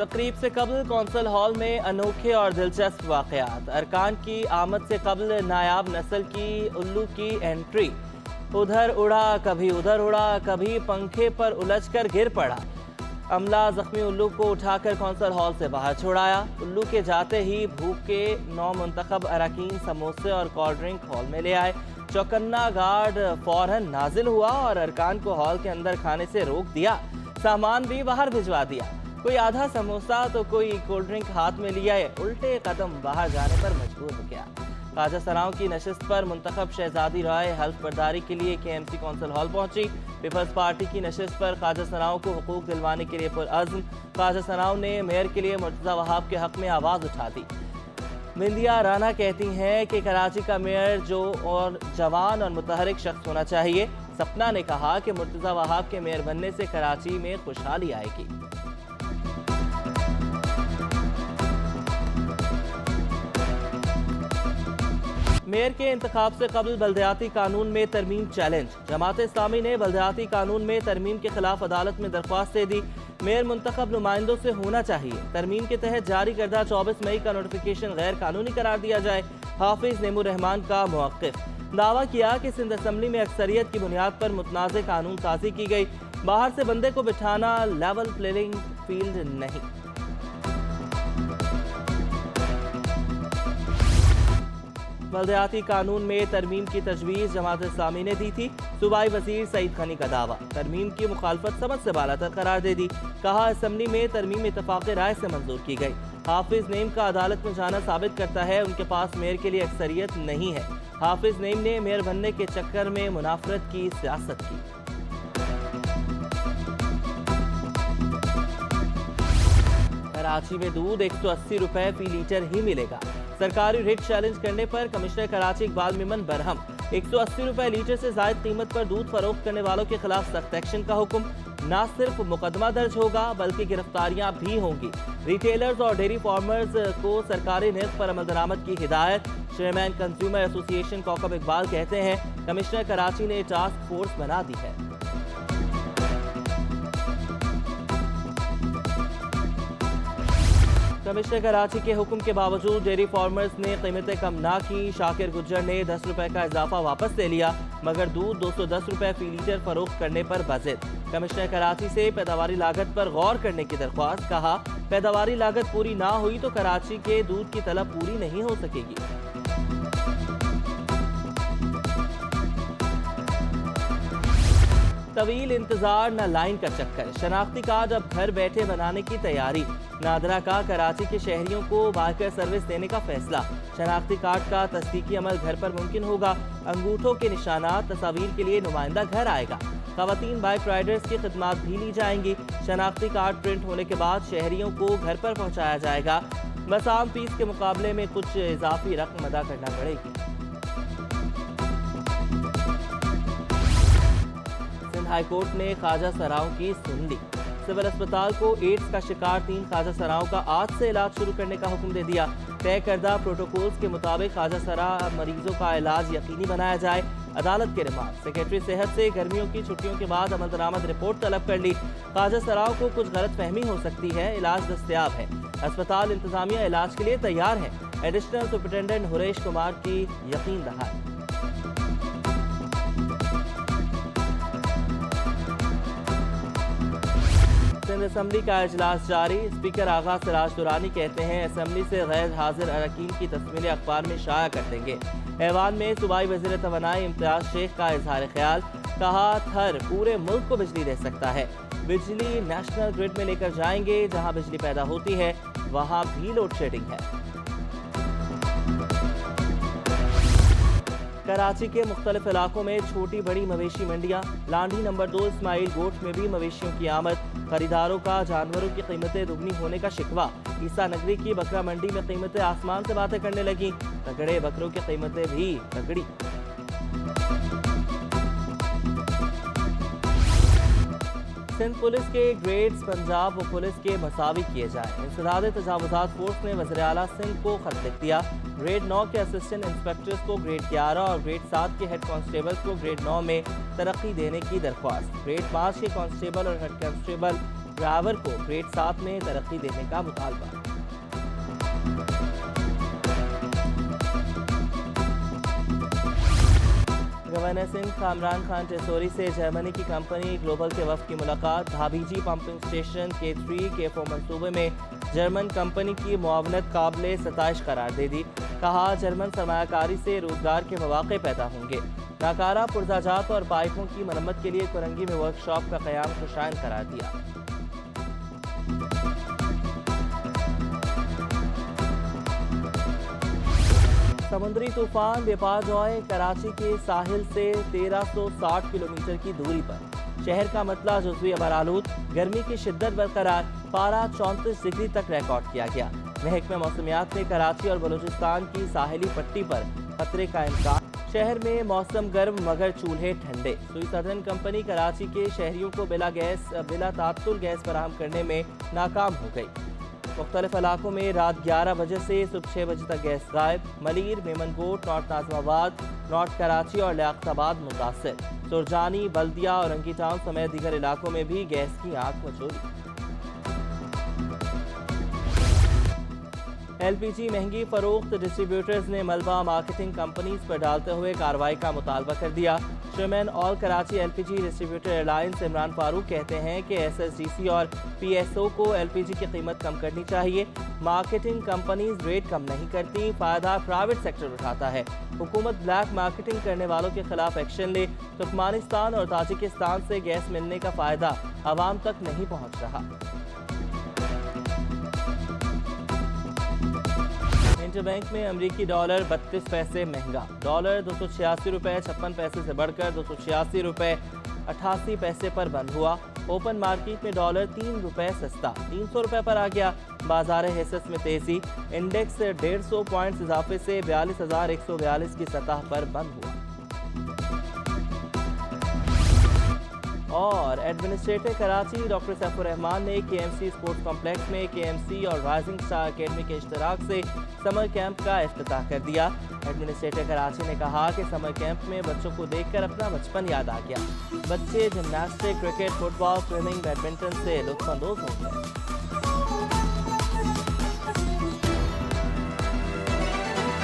तकरीब से कबल कौंसल हॉल में अनोखे और दिलचस्प वाक़यात। अरकान की आमद से कबल नायाब नस्ल की उल्लू की एंट्री। उधर उड़ा कभी उधर उड़ा, कभी पंखे पर उलझकर गिर पड़ा। अमला जख्मी उल्लू को उठाकर कौंसल हॉल से बाहर छोड़ाया। उल्लू के जाते ही भूखे 9 मुंतखब अरकान समोसे और कोल्ड ड्रिंक हॉल में ले आए। चौकन्ना गार्ड फौरन नाजिल हुआ और अरकान को हॉल के अंदर खाने से रोक दिया। सामान भी बाहर भिजवा दिया। कोई आधा समोसा तो कोई कोल्ड ड्रिंक हाथ में लिया, उल्टे कदम बाहर जाने पर मजबूर हो गया। ख्वाजा सराओं की नशिस्त पर मुंतखब शहजादी राय हल्फ बर्दारी के लिए KMC कौंसल हॉल पहुंची। पीपल्स पार्टी की नशिस्त पर ख्वाजा सराओं को हुकूक दिलवाने के लिए पुरअज़्म। ख्वाजा सराओं ने मेयर के लिए मुर्तज़ा वहाब के हक में आवाज़ उठा दी। बिंदिया राना कहती हैं कि कराची का मेयर जो और जवान और मुतहरिक शख्स होना चाहिए। सपना ने कहा कि मुर्तज़ा वहाब के मेयर बनने से कराची में खुशहाली आएगी। मेयर के इंतखाब से कबल बल्दियाती कानून में तरमीम चैलेंज। जमात इस्लामी ने बल्दियाती कानून में तरमीम के खिलाफ अदालत में दरख्वास्त दे दी। मेयर मुंतखब नुमाइंदों से होना चाहिए। तरमीम के तहत जारी करदा 24 मई का नोटिफिकेशन गैर कानूनी करार दिया जाए। हाफिज नेमुर रहमान का मौक़िफ़। दावा किया कि सिंध असम्बली में अक्सरियत की बुनियाद पर मुतनाज़ कानून साजी की गई। बाहर से बंदे को बिठाना लेवल प्लेइंग फील्ड नहीं। बल्दियाती कानून में तरमीम की तजवीज़ जमात इस्लामी ने दी थी। सूबाई वज़ीर सईद खनी का दावा। तरमीम की मुखालफत समझ से बालातर करार दे दी। कहा असम्बली में तरमीम इत्तफ़ाक़ राय से मंजूर की गई। हाफिज नेम का अदालत में जाना साबित करता है उनके पास मेयर के लिए अक्सरियत नहीं है। हाफिज नेम ने मेयर बनने के चक्कर में मुनाफरत की सियासत की। कराची में दूध 180 रुपए फी लीटर ही मिलेगा। सरकारी रेट चैलेंज करने पर कमिश्नर कराची इकबाल मेमन बरहम। 180 रुपए लीटर से ज्यादा कीमत पर दूध फरोख्त करने वालों के खिलाफ सख्त एक्शन का हुक्म। न सिर्फ मुकदमा दर्ज होगा बल्कि गिरफ्तारियां भी होंगी। रिटेलर्स और डेयरी फार्मर्स को सरकारी निर्ख पर अमल दरामद की हिदायत। Chairman consumer association Kaukab Iqbal कहते हैं कमिश्नर कराची ने टास्क फोर्स बना दी है। कमिश्नर कराची के हुक्म के बावजूद डेयरी फार्मर्स ने कीमतें कम ना की। शाकिर गुज्जर ने 10 रुपए का इजाफा वापस ले लिया मगर दूध 210 रुपए फी लीटर फरोख्त करने पर बज़िद। कमिश्नर कराची से पैदावारी लागत पर गौर करने की दरख्वास्त। कहा पैदावारी लागत पूरी ना हुई तो कराची के दूध की तलब पूरी नहीं हो सकेगी। तवील इंतजार न लाइन का चक्कर। शनाख्ती कार्ड अब घर बैठे बनाने की तैयारी। नादरा का कराची के शहरियों को बाइकर सर्विस देने का फैसला। शनाख्ती कार्ड का तस्दीकी अमल घर पर मुमकिन होगा। अंगूठों के निशानात तस्वीर के लिए नुमाइंदा घर आएगा। खवातीन बाइक राइडर्स की खिदमात भी ली जाएंगी। शनाख्ती कार्ड प्रिंट होने के बाद शहरियों को घर पर पहुंचाया जाएगा। बस आम फीस के मुकाबले में कुछ इजाफी रकम अदा करना पड़ेगी। हाई कोर्ट ने ख्वाजा सराओं की सुन ली। सिविल अस्पताल को एड्स का शिकार 3 ख्वाजा सराओं का आज से इलाज शुरू करने का हुक्म दे दिया। तय करदा प्रोटोकॉल्स के मुताबिक ख्वाजा सरा मरीजों का इलाज यकीनी बनाया जाए। अदालत के रिमांड। सेक्रेटरी सेहत से गर्मियों की छुट्टियों के बाद अमल दरामद रिपोर्ट तलब कर ली। ख्वाजा सराओं को कुछ गलत फहमी हो सकती है। इलाज दस्तयाब है। अस्पताल इंतजामिया इलाज के लिए तैयार है। एडिशनल सुपरिटेंडेंट हुरेश कुमार की यकीन दहाई। सिंध असम्बली का इजलास जारी। स्पीकर आगा सिराज दुरानी कहते हैं असम्बली से गैर हाजिर अरकान की तस्वीरें अखबार में शाया कर देंगे। ऐवान में सूबाई वज़ीर तवानाई इम्तियाज शेख का इजहार ख्याल। कहा थर पूरे मुल्क को बिजली दे सकता है। बिजली नेशनल ग्रिड में लेकर जाएंगे। जहां बिजली पैदा होती है वहां भी लोड शेडिंग है। कराची के मुख्तलिफ इलाकों में छोटी बड़ी मवेशी मंडियां। लांडी नंबर 2 इस्माइल गोट में भी मवेशियों की आमद। खरीदारों का जानवरों की कीमतें दुगनी होने का शिकवा। ईसा नगरी की बकरा मंडी में कीमतें आसमान से बातें करने लगी। तगड़े बकरों की कीमतें भी तगड़ी। सिंध पुलिस के ग्रेड्स पंजाब व पुलिस के मसावी किए जाए। इंसदाद तजावुजात फोर्स ने वज़ीर आला सिंध को खत लिख दिया। ग्रेड 9 के असिस्टेंट इंस्पेक्टर्स को ग्रेड 11 और ग्रेड 7 के हेड कांस्टेबल्स को ग्रेड 9 में तरक्की देने की दरख्वास्त। ग्रेड 5 के कांस्टेबल और हेड कांस्टेबल ड्राइवर को ग्रेड 7 में तरक्की देने का मुतालबा। गवर्नर सिंध कामरान खान टेसोरी से जर्मनी की कंपनी ग्लोबल के वफ्द की मुलाकात। धाबीजी पंपिंग स्टेशन K3 K4 मंसूबे में जर्मन कंपनी की मुआवनत काबिल सताइश करार दे दी। कहा जर्मन सरमायाकारी से रोजगार के मौके पैदा होंगे। नाकारा पुर्जाजात और पाइपों की मरम्मत के लिए कोरंगी में वर्कशॉप का क़याम खुशाइन करार दिया। समुद्री तूफान बिपाजॉय कराची के साहिल से 1360 किलोमीटर की दूरी पर। शहर का मतला जुज़वी अबरालूद। गर्मी की शिद्दत बरकरार। पारा 34 डिग्री तक रिकॉर्ड किया गया। महकमे मौसमियात ने कराची और बलूचिस्तान की साहिली पट्टी पर खतरे का इम्कान। शहर में मौसम गर्म मगर चूल्हे ठंडे। सुई सदर्न कंपनी कराची के शहरियों को बिला तात्तुल गैस फराहम करने में नाकाम हो गई। मुख्तलिफ इलाकों में रात 11 बजे से सुबह 6 बजे तक गैस गायब। मलीर, मेमनकोट, नॉर्थ नाज़िमाबाद, नॉर्थ कराची और लियाकताबाद मुतासिर। सुरजानी, बल्दिया और रंगी टाउन समेत दीगर इलाकों में भी गैस की आग मचोली। LPG महंगी फरोख्त। डिस्ट्रीब्यूटर्स ने मलबा मार्केटिंग कंपनीज पर डालते हुए कार्रवाई का मुतालबा कर दिया। Chairman all Karachi LPG distributor alliance Imran Farooq कहते हैं कि SSDC और PSO को LPG की कीमत कम करनी चाहिए। मार्केटिंग कंपनीज रेट कम नहीं करती, फायदा प्राइवेट सेक्टर उठाता है। हुकूमत ब्लैक मार्केटिंग करने वालों के खिलाफ एक्शन ले। तुर्कमानिस्तान और ताजिकिस्तान से गैस मिलने का फायदा आवाम तक नहीं पहुँच रहा। इंटरबैंक में अमरीकी डॉलर 32 पैसे महंगा। डॉलर 286 रुपये 56 पैसे से बढ़कर 286 रुपये 88 पैसे पर बंद हुआ। ओपन मार्केट में डॉलर 3 रुपये सस्ता 300 रुपये पर आ गया। बाजार हिस्सत में तेजी। इंडेक्स 150 पॉइंट्स इजाफे से 42,142 की सतह पर बंद हुआ। और एडमिनिस्ट्रेटर कराची डॉक्टर सैफुर रहमान ने KMC स्पोर्ट्स कॉम्प्लेक्स में KMC और राइजिंग स्टार अकेडमी के इश्तराक से समर कैंप का इफ्तिताह कर दिया। एडमिनिस्ट्रेटर कराची ने कहा कि समर कैंप में बच्चों को देखकर अपना बचपन याद आ गया। बच्चे gymnastic, cricket, football, swimming, badminton से लुत्फ अंदोज हो गए।